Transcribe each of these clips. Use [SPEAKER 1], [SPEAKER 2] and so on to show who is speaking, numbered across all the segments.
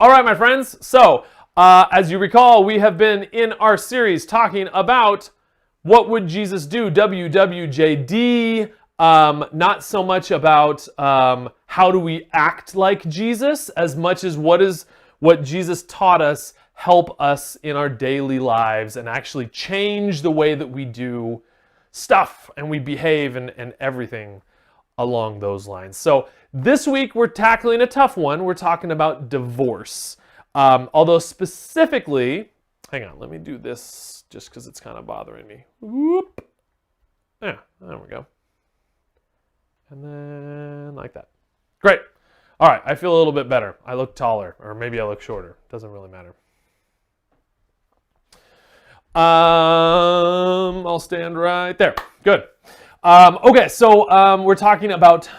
[SPEAKER 1] All right, my friends. So, as you recall, we have been in our series talking about what would Jesus do, WWJD, not so much about how do we act like Jesus, as much as what Jesus taught us help us in our daily lives and actually change the way that we do stuff and we behave and everything along those lines. So this week we're tackling a tough one. We're talking about divorce. Although specifically, hang on, let me do this just because it's kind of bothering me. Whoop. Yeah, there we go. And then like that. Great. All right, I feel a little bit better. I look taller, or maybe I look shorter. Doesn't really matter. I'll stand right there. Good. Okay, so we're talking about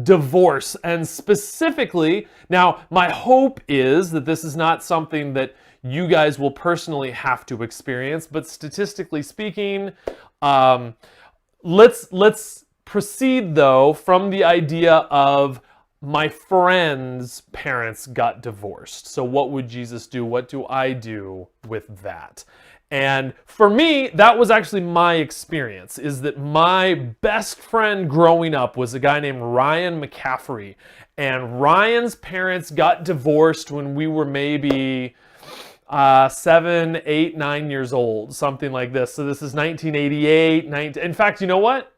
[SPEAKER 1] divorce, and specifically, now my hope is that this is not something that you guys will personally have to experience, but statistically speaking, let's proceed though from the idea of my friend's parents got divorced. So what would Jesus do? What do I do with that? And for me, that was actually my experience, is that my best friend growing up was a guy named Ryan McCaffrey. And Ryan's parents got divorced when we were maybe 7, 8, 9 years old, something like this. So this is 1988. In fact, you know what?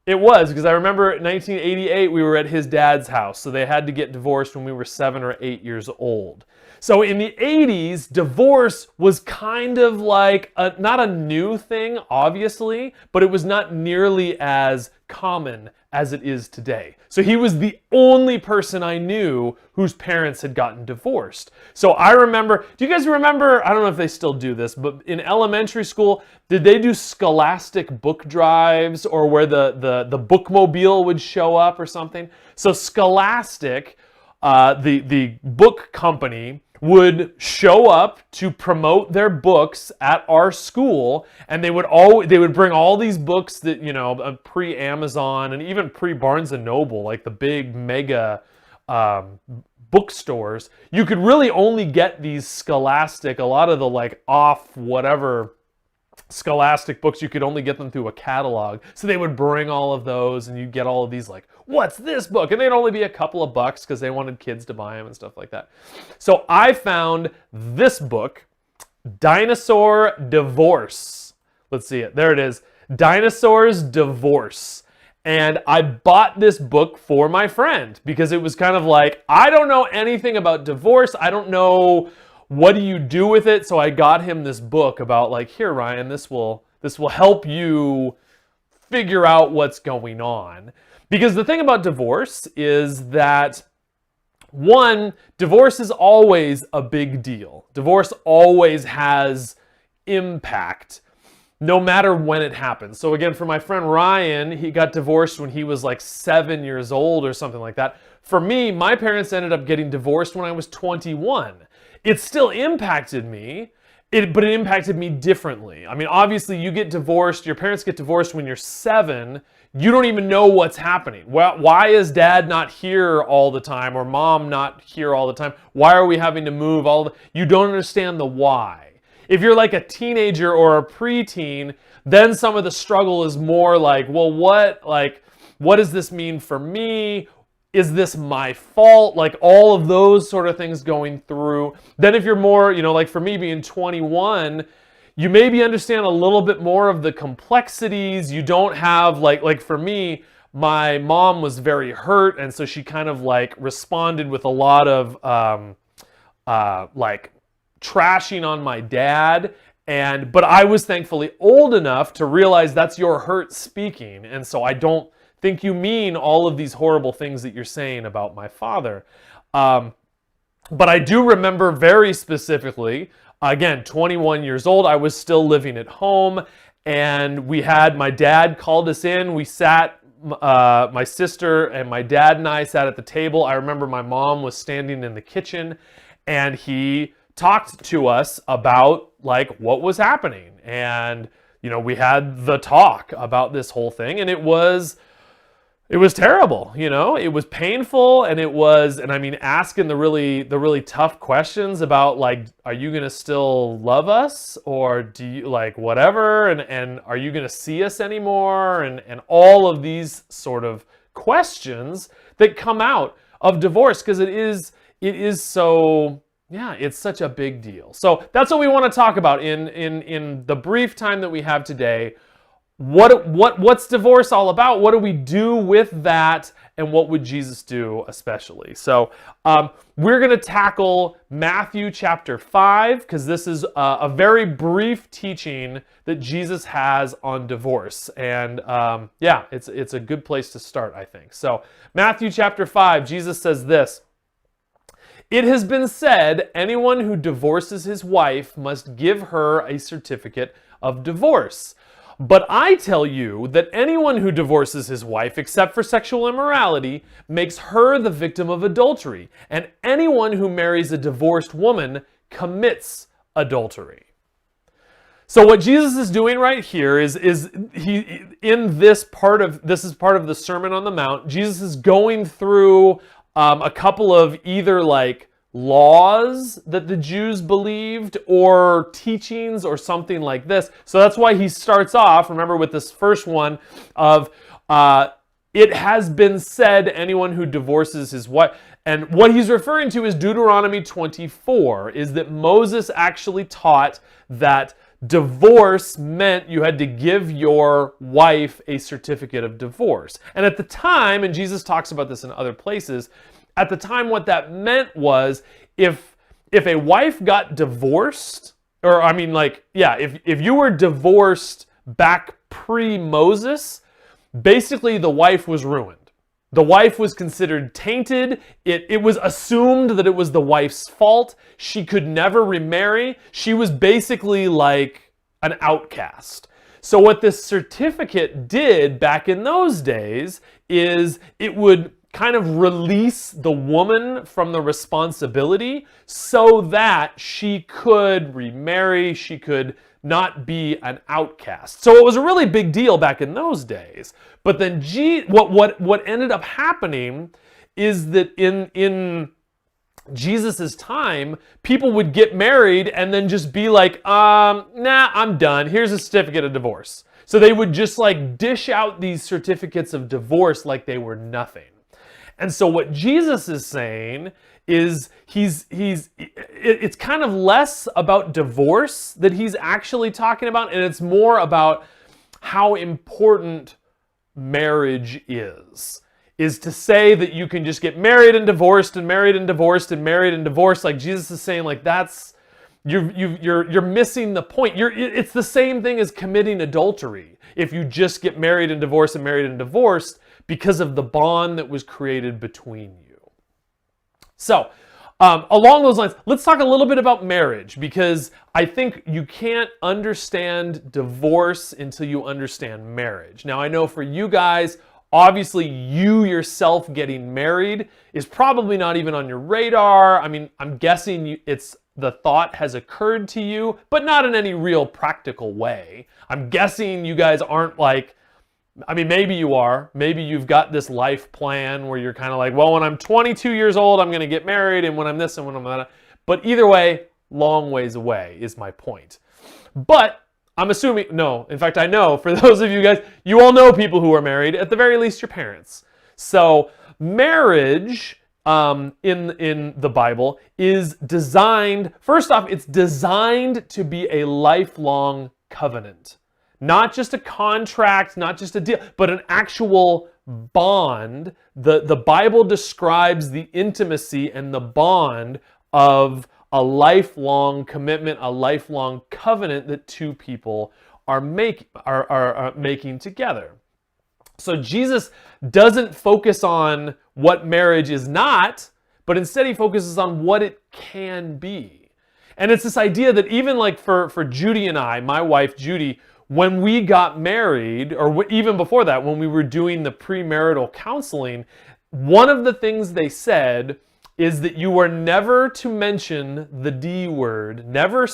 [SPEAKER 1] It was, because I remember in 1988 we were at his dad's house. So they had to get divorced when we were 7 or 8 years old. So in the 80s, divorce was kind of like, not a new thing, obviously, but it was not nearly as common as it is today. So he was the only person I knew whose parents had gotten divorced. So I remember, do you guys remember, I don't know if they still do this, but in elementary school, did they do scholastic book drives, or where the bookmobile would show up or something? So Scholastic, the book company, would show up to promote their books at our school, and they would bring all these books that, you know, pre-Amazon and even pre-Barnes and Noble, like the big mega bookstores. You could really only get these Scholastic, a lot of the like off whatever Scholastic books, you could only get them through a catalog. So they would bring all of those, and you get all of these like, what's this book? And they'd only be a couple of bucks because they wanted kids to buy them and stuff like that. So I found this book, Dinosaur Divorce. Let's see it. There it is. Dinosaurs Divorce. And I bought this book for my friend because it was kind of like, I don't know anything about divorce. I don't know what do you do with it. So I got him this book about like, here, Ryan, this will help you figure out what's going on. Because the thing about divorce is that, one, divorce is always a big deal. Divorce always has impact, no matter when it happens. So again, for my friend Ryan, he got divorced when he was like 7 years old or something like that. For me, my parents ended up getting divorced when I was 21. It still impacted me, but it impacted me differently. I mean, obviously you get divorced, your parents get divorced when you're 7, you don't even know what's happening. Well, why is dad not here all the time, or mom not here all the time? Why are we having to move you don't understand the why. If you're like a teenager or a preteen, then some of the struggle is more like, well, what does this mean for me? Is this my fault? Like all of those sort of things going through. Then if you're more, you know, like for me being 21, you maybe understand a little bit more of the complexities. You don't have like for me, my mom was very hurt, and so she kind of like responded with a lot of like trashing on my dad. But I was thankfully old enough to realize that's your hurt speaking, and so I don't think you mean all of these horrible things that you're saying about my father. But I do remember very specifically, again, 21 years old, I was still living at home, and my dad called us in. We sat, my sister and my dad and I sat at the table. I remember my mom was standing in the kitchen, and he talked to us about like what was happening. And, you know, we had the talk about this whole thing, and it was It was terrible, you know. It was painful, and I mean, asking the really tough questions about, like, are you gonna still love us, or do you, like, whatever, and are you gonna see us anymore, and all of these sort of questions that come out of divorce, because it is so, yeah, it's such a big deal. So that's what we want to talk about in the brief time that we have today. What's divorce all about? What do we do with that? And what would Jesus do especially? So we're going to tackle Matthew chapter 5, because this is a very brief teaching that Jesus has on divorce. And yeah, it's a good place to start, I think. So Matthew chapter 5, Jesus says this: "It has been said, anyone who divorces his wife must give her a certificate of divorce. But I tell you that anyone who divorces his wife, except for sexual immorality, makes her the victim of adultery. And anyone who marries a divorced woman commits adultery." So what Jesus is doing right here is he, in this is part of the Sermon on the Mount. Jesus is going through a couple of either like laws that the Jews believed, or teachings, or something like this. So that's why he starts off, remember, with this first one of it has been said, anyone who divorces his wife. And what he's referring to is Deuteronomy 24, is that Moses actually taught that divorce meant you had to give your wife a certificate of divorce. And at the time, and Jesus talks about this in other places, at the time, what that meant was if a wife got divorced, or I mean, like, yeah, if you were divorced back pre-Moses, basically the wife was ruined. The wife was considered tainted. It was assumed that it was the wife's fault. She could never remarry. She was basically like an outcast. So what this certificate did back in those days is it would kind of release the woman from the responsibility so that she could remarry, she could not be an outcast. So it was a really big deal back in those days. But then what ended up happening is that in Jesus's time, people would get married and then just be like, nah, I'm done. Here's a certificate of divorce. So they would just like dish out these certificates of divorce like they were nothing. And so what Jesus is saying is it's kind of less about divorce that he's actually talking about, and it's more about how important marriage is to say that you can just get married and divorced and married and divorced and married and divorced. Like Jesus is saying, like, that's you're missing the point. It's the same thing as committing adultery if you just get married and divorced and married and divorced, because of the bond that was created between you. So, along those lines, let's talk a little bit about marriage, because I think you can't understand divorce until you understand marriage. Now, I know for you guys, obviously you yourself getting married is probably not even on your radar. I mean, I'm guessing the thought has occurred to you, but not in any real practical way. I'm guessing you guys aren't like, I mean, maybe you are. Maybe you've got this life plan where you're kind of like, well, when I'm 22 years old, I'm going to get married, and when I'm this and when I'm that. But either way, long ways away is my point. But I'm assuming, no, in fact, I know for those of you guys, you all know people who are married, at the very least your parents. So marriage in the Bible is designed, first off, it's designed to be a lifelong covenant. Not just a contract, not just a deal, but an actual bond. The Bible describes the intimacy and the bond of a lifelong commitment, a lifelong covenant that two people are making together. So Jesus doesn't focus on what marriage is not, but instead he focuses on what it can be. And it's this idea that even like for Judy and I, my wife Judy, when we got married, or even before that, when we were doing the premarital counseling, one of the things they said is that you are never to mention the D word, never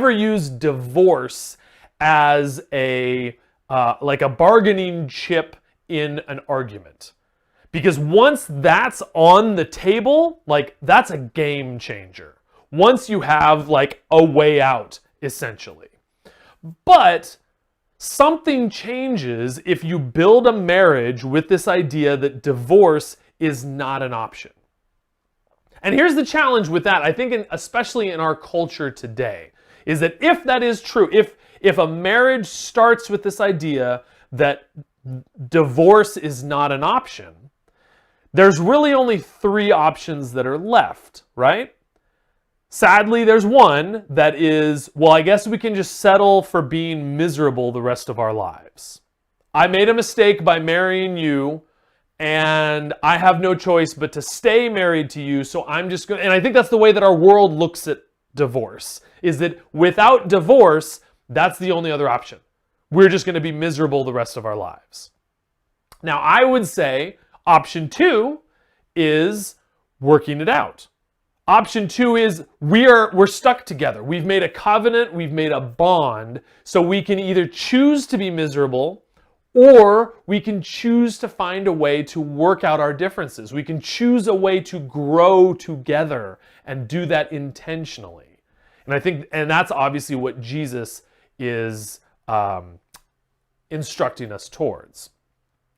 [SPEAKER 1] use divorce as like a bargaining chip in an argument. Because once that's on the table, like that's a game changer. Once you have like a way out, essentially. But something changes if you build a marriage with this idea that divorce is not an option. And here's the challenge with that, I think especially in our culture today, is that if that is true, if a marriage starts with this idea that divorce is not an option, there's really only 3 options that are left, right? Sadly, there's one that is, well, I guess we can just settle for being miserable the rest of our lives. I made a mistake by marrying you, and I have no choice but to stay married to you, so I'm just going to... And I think that's the way that our world looks at divorce, is that without divorce, that's the only other option. We're just going to be miserable the rest of our lives. Now, I would say option 2 is working it out. Option 2 is we're stuck together. We've made a covenant, we've made a bond, so we can either choose to be miserable or we can choose to find a way to work out our differences. We can choose a way to grow together and do that intentionally. And that's obviously what Jesus is instructing us towards.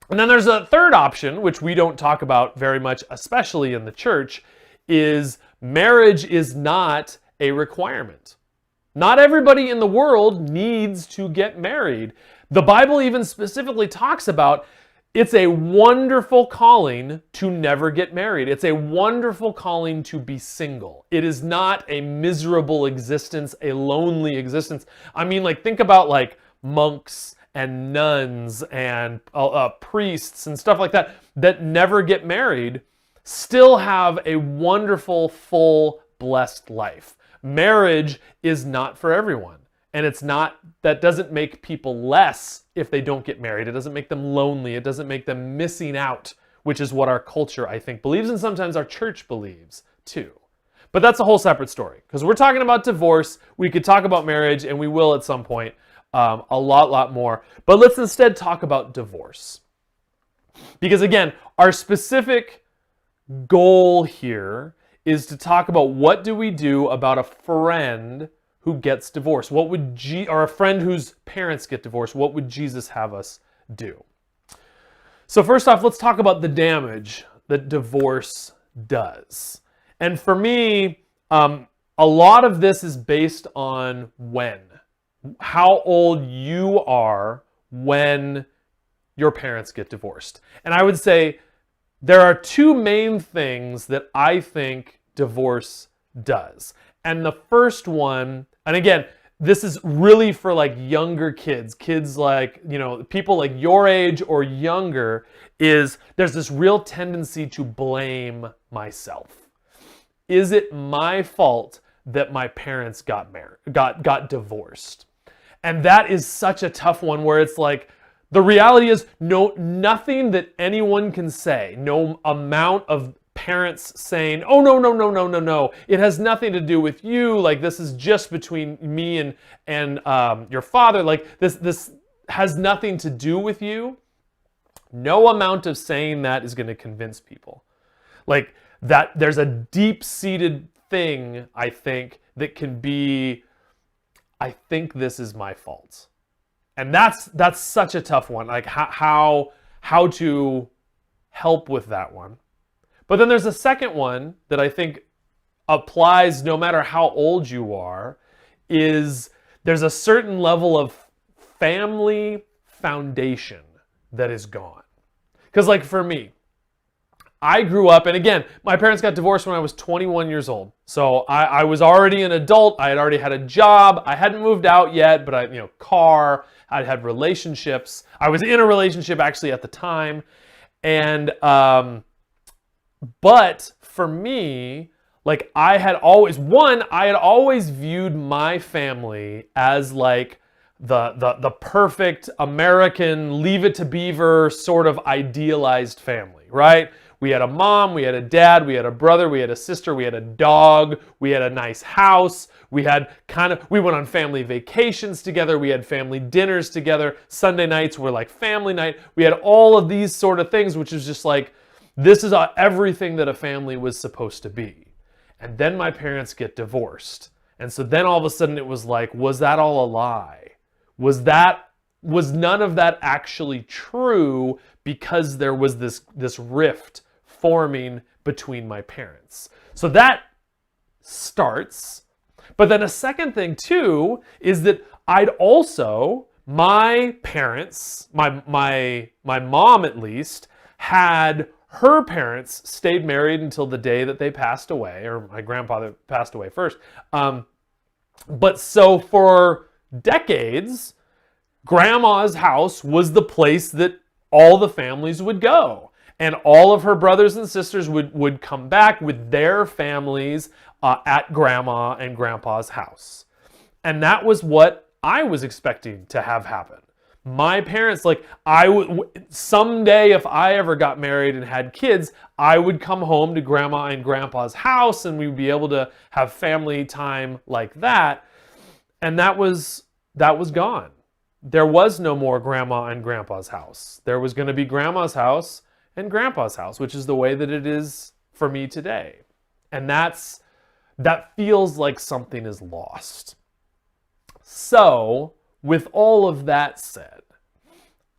[SPEAKER 1] And then there's a third option, which we don't talk about very much, especially in the church, is marriage is not a requirement. Not everybody in the world needs to get married. The Bible even specifically talks about it's a wonderful calling to never get married. It's a wonderful calling to be single. It is not a miserable existence, a lonely existence. I mean, like, think about like monks and nuns and priests and stuff like that that never get married, still have a wonderful, full, blessed life. Marriage is not for everyone. And that doesn't make people less if they don't get married. It doesn't make them lonely. It doesn't make them missing out, which is what our culture, I think, believes, and sometimes our church believes too. But that's a whole separate story, because we're talking about divorce. We could talk about marriage, and we will at some point, a lot more. But let's instead talk about divorce. Because again, our specific goal here is to talk about what do we do about a friend who gets divorced. Or a friend whose parents get divorced. What would Jesus have us do? So first off, let's talk about the damage that divorce does. And for me, a lot of this is based on how old you are when your parents get divorced. And I would say there are 2 main things that I think divorce does. And the first one, and again, this is really for like younger kids like, people like your age or younger, is there's this real tendency to blame myself. Is it my fault that my parents got divorced? And that is such a tough one, where it's like, the reality is nothing that anyone can say, no amount of parents saying, oh, no, it has nothing to do with you, like this is just between me and your father, like this has nothing to do with you. No amount of saying that is going to convince people. Like that, there's a deep-seated thing, I think, that can be, I think this is my fault. And that's such a tough one, like how to help with that one. But then there's a second one that I think applies no matter how old you are, is there's a certain level of family foundation that is gone. Because like for me, I grew up, and again, my parents got divorced when I was 21 years old. So I was already an adult. I had already had a job. I hadn't moved out yet, but car, I'd had relationships. I was in a relationship actually at the time. And, but for me, like I had always viewed my family as like the perfect American Leave It to Beaver sort of idealized family, right? We had a mom, we had a dad, we had a brother, we had a sister, we had a dog, we had a nice house. We went on family vacations together. We had family dinners together. Sunday nights were like family night. We had all of these sort of things, which is just like, this is everything that a family was supposed to be. And then my parents get divorced. And so then all of a sudden it was like, was that all a lie? Was none of that actually true because there was this rift forming between my parents? So that starts. But then a second thing too is that my parents, my mom at least, had her parents stayed married until the day that they passed away, or my grandfather passed away first. But so for decades, grandma's house was the place that all the families would go. And all of her brothers and sisters would come back with their families at grandma and grandpa's house. And that was what I was expecting to have happen. My parents, someday if I ever got married and had kids, I would come home to grandma and grandpa's house and we'd be able to have family time like that. And that was gone. There was no more grandma and grandpa's house. There was going to be grandma's house and grandpa's house, which is the way that it is for me today. And that feels like something is lost. So, with all of that said,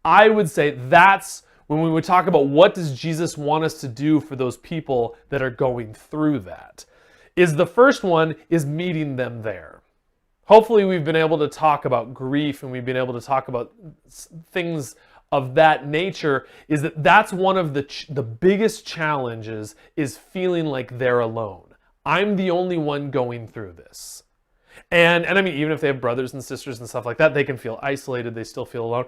[SPEAKER 1] I would say that's when we would talk about what does Jesus want us to do for those people that are going through that, is the first one is meeting them there. Hopefully we've been able to talk about grief and we've been able to talk about things of that nature, is that's one of the biggest challenges, is feeling like they're alone. I'm the only one going through this. And I mean, even if they have brothers and sisters and stuff like that, they can feel isolated, they still feel alone.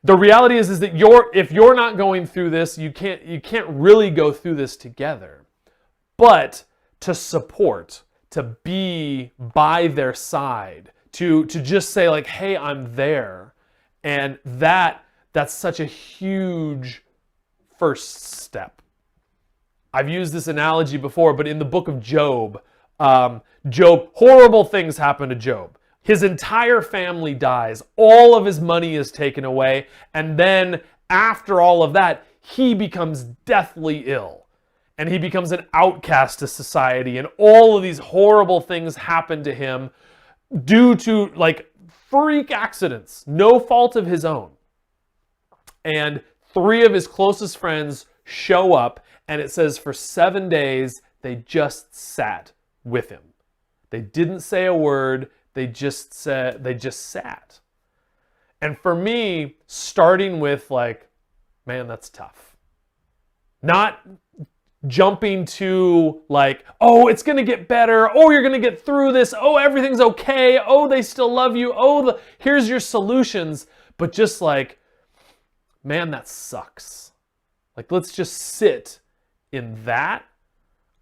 [SPEAKER 1] The reality is that if you're not going through this, you can't really go through this together. But to support, to be by their side, to just say like, hey, I'm there. And that's such a huge first step. I've used this analogy before, but in the book of Job, horrible things happen to Job. His entire family dies. All of his money is taken away. And then after all of that, he becomes deathly ill. And he becomes an outcast to society. And all of these horrible things happen to him due to like freak accidents, no fault of his own. And 3 of his closest friends show up, and it says for 7 days, they just sat with him. They didn't say a word. They just sat. And for me, starting with like, man, that's tough. Not jumping to like, oh, it's going to get better. Oh, you're going to get through this. Oh, everything's okay. Oh, they still love you. Oh, here's your solutions. But just like, man, that sucks. Like, let's just sit in that.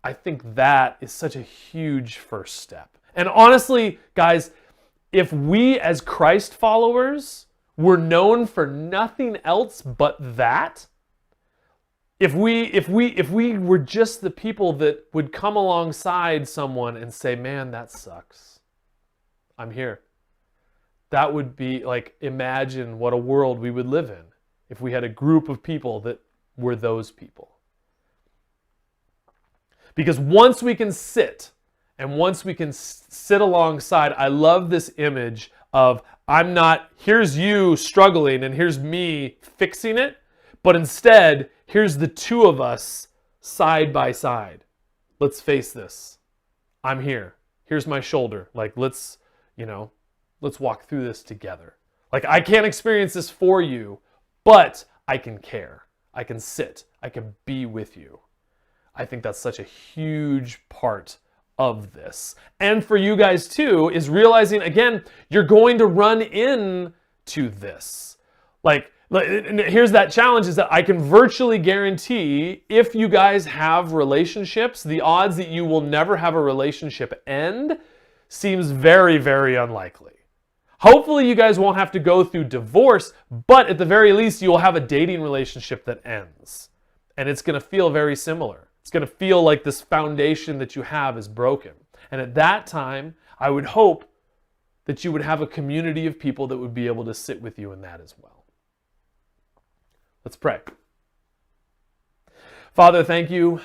[SPEAKER 1] I think that is such a huge first step. And honestly, guys, if we as Christ followers were known for nothing else but that, if we were just the people that would come alongside someone and say, man, that sucks, I'm here. That would be like, imagine what a world we would live in if we had a group of people that were those people. Because once we can sit, and once we can sit alongside, I love this image of, here's you struggling and here's me fixing it, but instead, here's the 2 of us side by side. Let's face this. I'm here. Here's my shoulder. Like, let's walk through this together. Like, I can't experience this for you, but I can care. I can sit. I can be with you. I think that's such a huge part of this. And for you guys too, is realizing, again, you're going to run into this. Like, here's that challenge, is that I can virtually guarantee if you guys have relationships, the odds that you will never have a relationship end seems very, very unlikely. Hopefully you guys won't have to go through divorce, but at the very least you will have a dating relationship that ends. And it's going to feel very similar. It's going to feel like this foundation that you have is broken. And at that time, I would hope that you would have a community of people that would be able to sit with you in that as well. Let's pray. Father, thank you.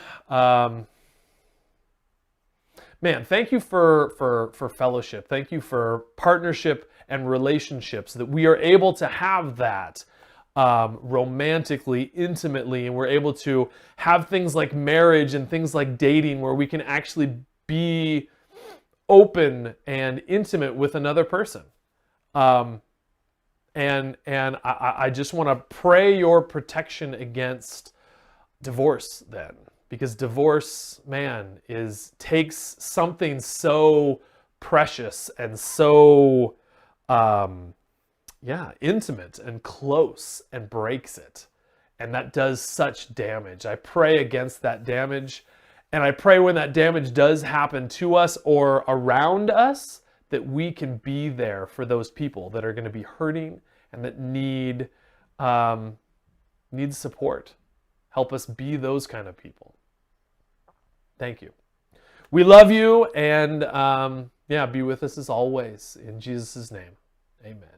[SPEAKER 1] Thank you for fellowship. Thank you for partnership and relationships, that we are able to have that romantically, intimately, and we're able to have things like marriage and things like dating where we can actually be open and intimate with another person. And I just want to pray your protection against divorce then, because divorce, takes something so precious and so intimate and close and breaks it. And that does such damage. I pray against that damage. And I pray when that damage does happen to us or around us, that we can be there for those people that are going to be hurting and that need support. Help us be those kind of people. Thank you. We love you, and be with us as always. In Jesus' name, amen.